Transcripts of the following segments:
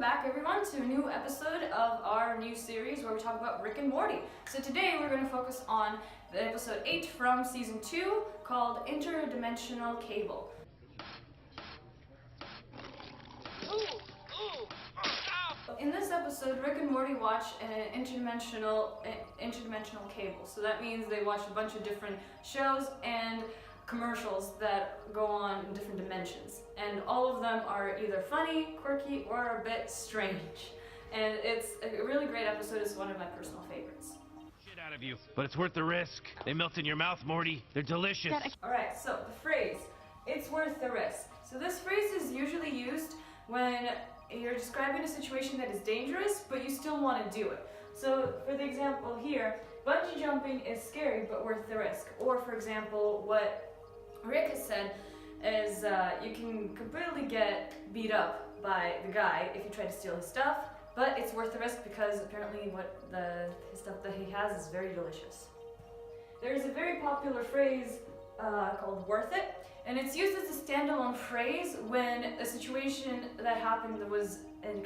back everyone to a new episode of our new series where we talk about Rick and Morty. So today we're going to focus on the episode 8 from season 2 called Interdimensional Cable. In this episode, Rick and Morty watch an interdimensional cable. So that means they watch a bunch of different shows and commercials that go on in different dimensions. And all of them are either funny, quirky, or a bit strange. And it's a really great episode. It's one of my personal favorites. Shit out of you, but it's worth the risk. They melt in your mouth, Morty. They're delicious. Alright, so the phrase, it's worth the risk. So this phrase is usually used when you're describing a situation that is dangerous, but you still want to do it. So for the example here, bungee jumping is scary, but worth the risk. Or for example, what Rick has said is you can completely get beat up by the guy if you try to steal his stuff, but it's worth the risk because apparently his stuff that he has is very delicious. There's a very popular phrase called worth it, and it's used as a standalone phrase when a situation that happened was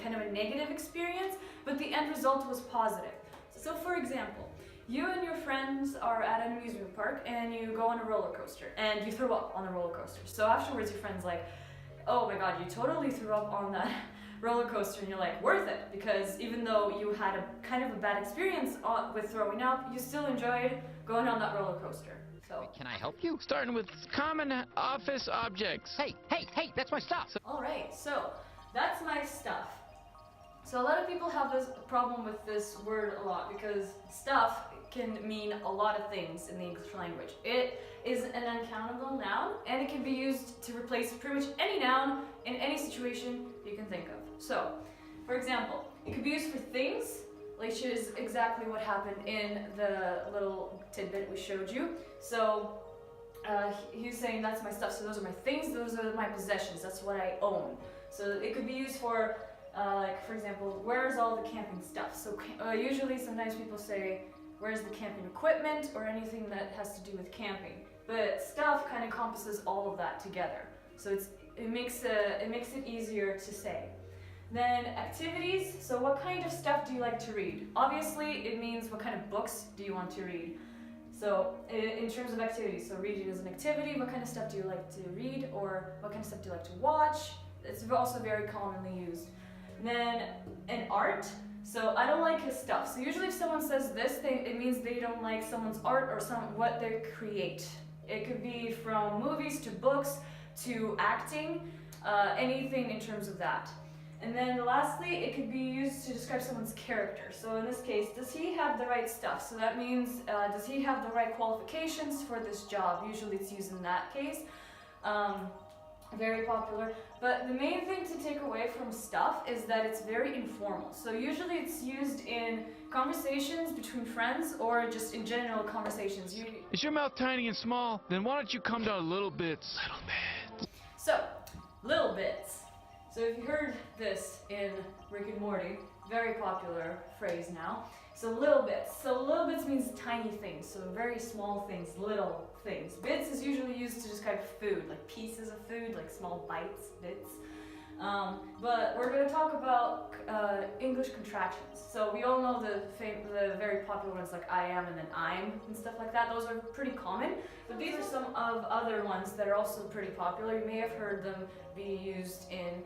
kind of a negative experience, but the end result was positive. So for example, you and your friends are at an amusement park and you go on a roller coaster and you throw up on the roller coaster. So afterwards your friend's like, oh my god, you totally threw up on that roller coaster, and you're like, worth it, because even though you had a kind of a bad experience with throwing up, you still enjoyed going on that roller coaster. So, can I help you? Starting with common office objects. Hey, that's my stuff. Alright, so that's my stuff. So a lot of people have this problem with this word a lot because stuff can mean a lot of things in the English language. It is an uncountable noun, and it can be used to replace pretty much any noun in any situation you can think of. So, for example, it could be used for things, which is exactly what happened in the little tidbit we showed you. So, he's saying that's my stuff, so those are my things, those are my possessions, that's what I own. So it could be used for, like for example, where's all the camping stuff? So usually sometimes people say, where's the camping equipment or anything that has to do with camping. But stuff kind of encompasses all of that together. So it makes it easier to say. Then activities, so what kind of stuff do you like to read? Obviously it means what kind of books do you want to read. So in terms of activities, so reading is an activity, what kind of stuff do you like to read, or what kind of stuff do you like to watch? It's also very commonly used. Then an art, so I don't like his stuff. So usually if someone says this thing, it means they don't like someone's art or what they create. It could be from movies to books to acting, anything in terms of that. And then lastly, it could be used to describe someone's character. So in this case, does he have the right stuff? So that means, does he have the right qualifications for this job? Usually it's used in that case. Very popular. But the main thing to take away from stuff is that it's very informal. So usually it's used in conversations between friends or just in general conversations. Is your mouth tiny and small? Then why don't you come down a little bit? So, little bits. So if you heard this in Rick and Morty, very popular phrase now. So little bits. So little bits means tiny things, so very small things, little things. Bits is usually used to describe food, like pieces of food, like small bites, bits. But we're going to talk about English contractions. So we all know the very popular ones like I am and then I'm and stuff like that. Those are pretty common, but these are some of other ones that are also pretty popular. You may have heard them be used in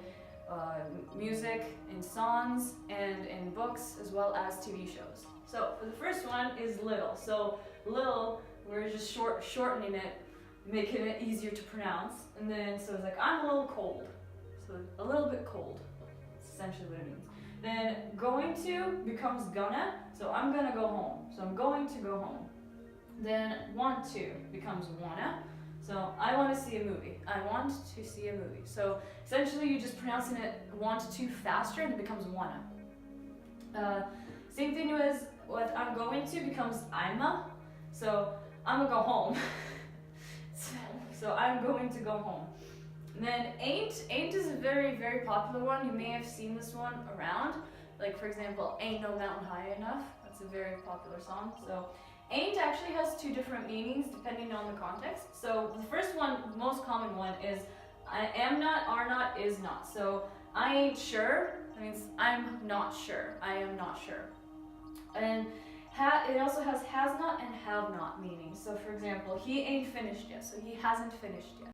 music, in songs, and in books, as well as TV shows. So for the first one is little. So little, we're just shortening it, making it easier to pronounce. And then so it's like, I'm a little cold. So a little bit cold. That's essentially what it means. Then going to becomes gonna. So I'm gonna go home. So I'm going to go home. Then want to becomes wanna. So I want to see a movie. I want to see a movie. So essentially you're just pronouncing it want to faster and it becomes wanna. Same thing as what I'm going to becomes I'ma. So I'm gonna go home. So I'm going to go home. And then ain't. Ain't is a very, very popular one. You may have seen this one around. Like for example, ain't no mountain high enough. That's a very popular song. So ain't actually has two different meanings depending on the context. So the first one, the most common one is I am not, are not, is not. So I ain't sure, That means I'm not sure. I am not sure. And it also has not and have not meaning. So for example, he ain't finished yet. So he hasn't finished yet.